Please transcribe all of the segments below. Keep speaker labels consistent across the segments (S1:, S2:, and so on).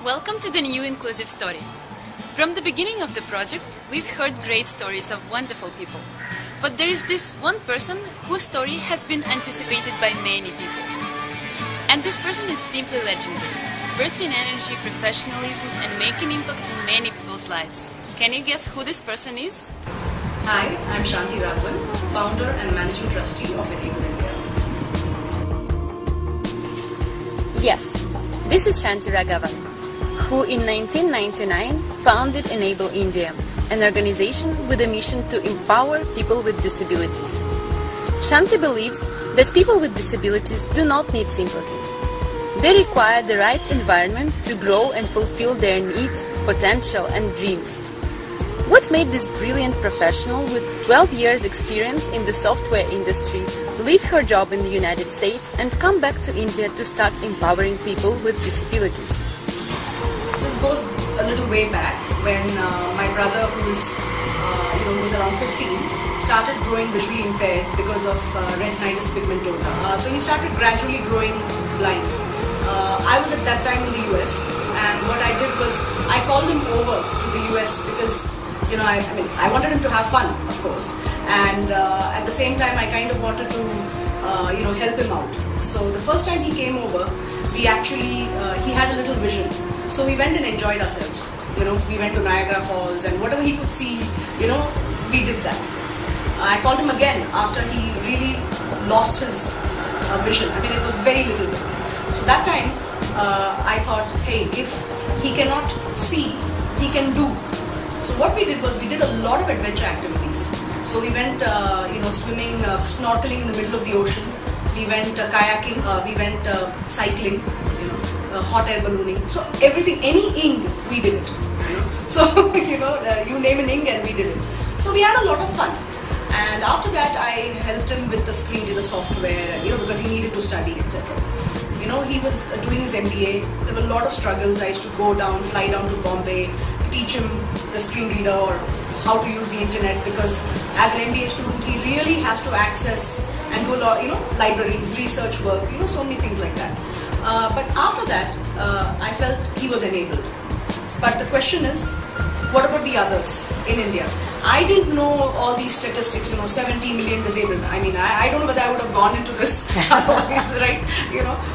S1: Welcome to the new inclusive story. From the beginning of the project, we've heard great stories of wonderful people. But there is this one person whose story has been anticipated by many people. And this person is simply legendary, versed in energy, professionalism, and making impact in many people's lives. Can you guess who this person is?
S2: Hi, I'm Shanti Raghavan, founder and managing trustee of Enable India.
S1: Yes, this is Shanti Raghavan, who in 1999 founded Enable India, an organization with a mission to empower people with disabilities. Shanti believes that people with disabilities do not need sympathy. They require the right environment to grow and fulfill their needs, potential and dreams. What made this brilliant professional with 12 years experience in the software industry leave her job in the United States and come back to India to start empowering people with disabilities?
S2: This goes a little way back when my brother, who was around 15, started growing visually impaired because of retinitis pigmentosa. So he started gradually growing blind. I was at that time in the US, and what I did was I called him over to the US because I wanted him to have fun, of course, and at the same time I kind of wanted to help him out. So the first time he came over, he had a little vision. So we went and enjoyed ourselves. We went to Niagara Falls and whatever he could see, we did that. I called him again after he really lost his vision. It was very little bit. So that time I thought, hey, if he cannot see, he can do. So what we did was we did a lot of adventure activities. So we went swimming, snorkeling in the middle of the ocean. We went kayaking, we went cycling, hot air ballooning. So everything, any ing, we did it. So, you name an ing and we did it. So we had a lot of fun. And after that, I helped him with the screen reader software, because he needed to study, etc. He was doing his MBA. There were a lot of struggles. I used to fly down to Bombay, teach him the screen reader or how to use the internet, because as an MBA student, he really has to access and do a lot, libraries, research work, so many things like that. But after that, I felt he was enabled. But the question is, what about the others in India? I didn't know all these statistics, 70 million disabled. I don't know whether I would have gone into this otherwise, right?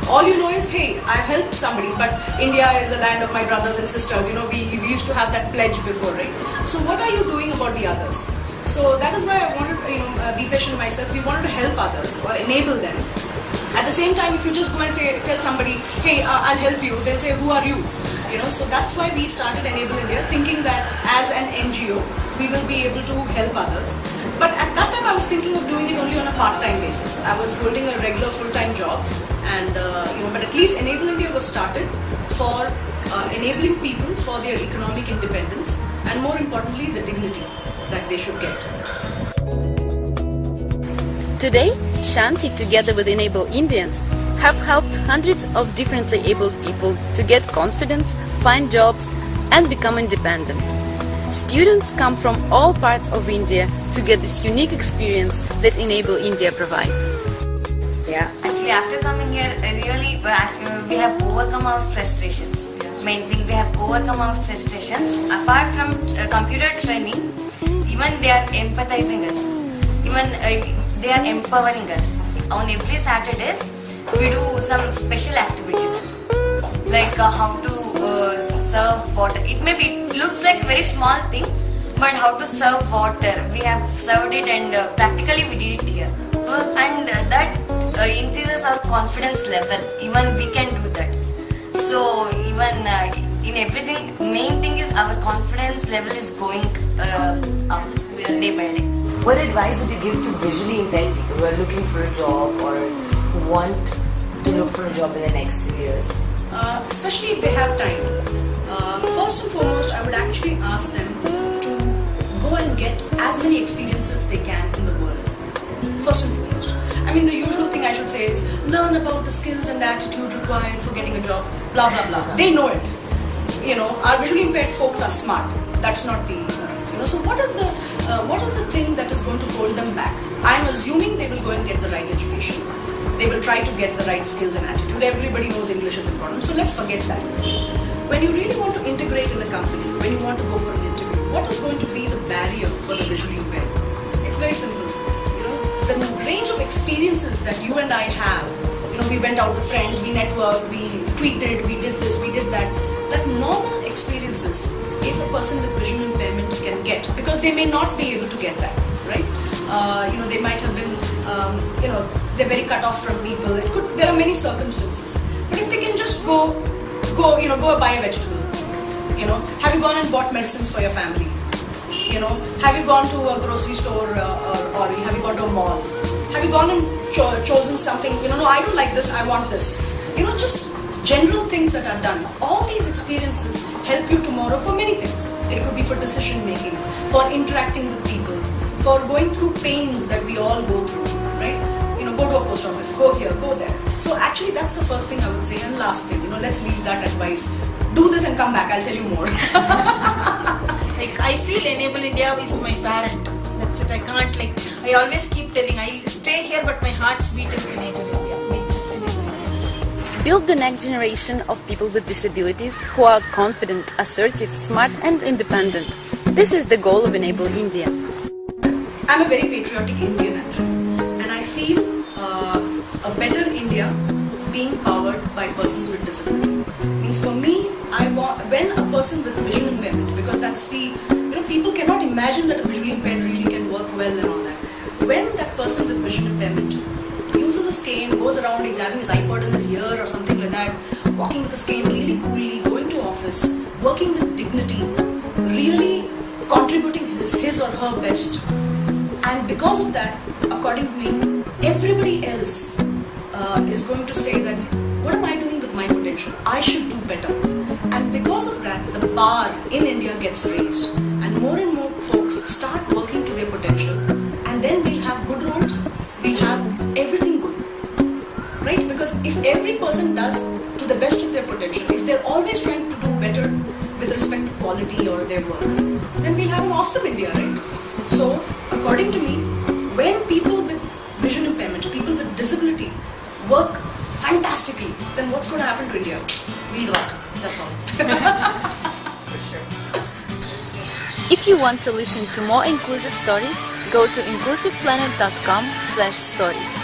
S2: All you know is, hey, I've helped somebody, but India is a land of my brothers and sisters. We used to have that pledge before, right? So what are you doing about the others? So that is why I wanted, Deepesh and myself, we wanted to help others or enable them. At the same time, if you just go and tell somebody, hey, I'll help you, they'll say, who are you? So that's why we started Enable India, thinking that as an NGO, we will be able to help others. But at that time, I was thinking of doing it only on a part-time basis. I was holding a regular full-time job, and but at least Enable India was started for enabling people for their economic independence, and more importantly, the dignity that they should get.
S1: Today, Shanti, together with Enable Indians, have helped hundreds of differently abled people to get confidence, find jobs, and become independent. Students come from all parts of India to get this unique experience that Enable India provides.
S3: Yeah, actually, after coming here, really, we have overcome our frustrations. Main thing, we have overcome our frustrations. Apart from computer training, even they are empathizing us. Even they are empowering us. On every Saturdays, we do some special activities, like how to serve water. It looks like a very small thing, but how to serve water, we have served it, and practically we did it here. And that increases our confidence level. Even we can do that. So even in everything, main thing is our confidence level is going up day by day.
S4: What advice would you give to visually impaired people who are looking for a job or who want to look for a job in the next few years?
S2: Especially if they have time. First and foremost, I would actually ask them to go and get as many experiences they can in the world. First and foremost. The usual thing I should say is learn about the skills and attitude required for getting a job, blah, blah, blah. They know it. Our visually impaired folks are smart. That's not the, so what is the thing that is going to hold them back? I'm assuming they will go and get the right education. They will try to get the right skills and attitude. Everybody knows English is important, so let's forget that. when you really want to integrate in a company, when you want to go for an interview, what is going to be the barrier for the visually impaired? It's very simple. The range of experiences that you and I have, we went out with friends, we networked, we tweeted, we did this, we did that. That normal experiences, if a person with vision impairment can get, because they may not be able to get that, right? They might have been, they're very cut off from people. There are many circumstances. But if they can just go buy a vegetable, have you gone and bought medicines for your family? Have you gone to a grocery store or have you gone to a mall? Have you gone and chosen something, no, I don't like this, I want this. Just general things that are done. All these experiences help you tomorrow for many things. It could be for decision making, for interacting with people, for going through pains that we all go through, right? Go to a post office, go here, go there. So actually that's the first thing I would say. And last thing, let's leave that advice. Do this and come back, I'll tell you more.
S5: I feel Enable India is my parent. That's it. I can't I always keep telling, I stay here but my heart's beat in Enable India. Makes it Enable India.
S1: Build the next generation of people with disabilities who are confident, assertive, smart and independent. This is the goal of Enable India.
S2: I'm a very patriotic Indian actually, and I feel a better India being powered by persons with disability. Means for me, when a person with vision impairment, because that's the, people cannot imagine that a visually impaired really can work well and all that. When that person with vision impairment uses a cane, goes around, he's having his iPod in his ear or something like that, walking with a cane really coolly, going to office, working with dignity, really contributing his or her best. And because of that, according to me, everybody else is going to say that, what am I doing with my potential? I should do better. And because of that, the bar in India gets raised. And more folks start working to their potential. And then we'll have good roads, we'll have everything good. Right? Because if every person does to the best of their potential, if they're always trying to do better with respect to quality or their work, then we'll have an awesome India, right? So, according to me, when people with vision impairment, people with disability work fantastically, then what's going to happen to India? We'll rock. That's all. For sure.
S1: If you want to listen to more inclusive stories, go to inclusiveplanet.com/stories.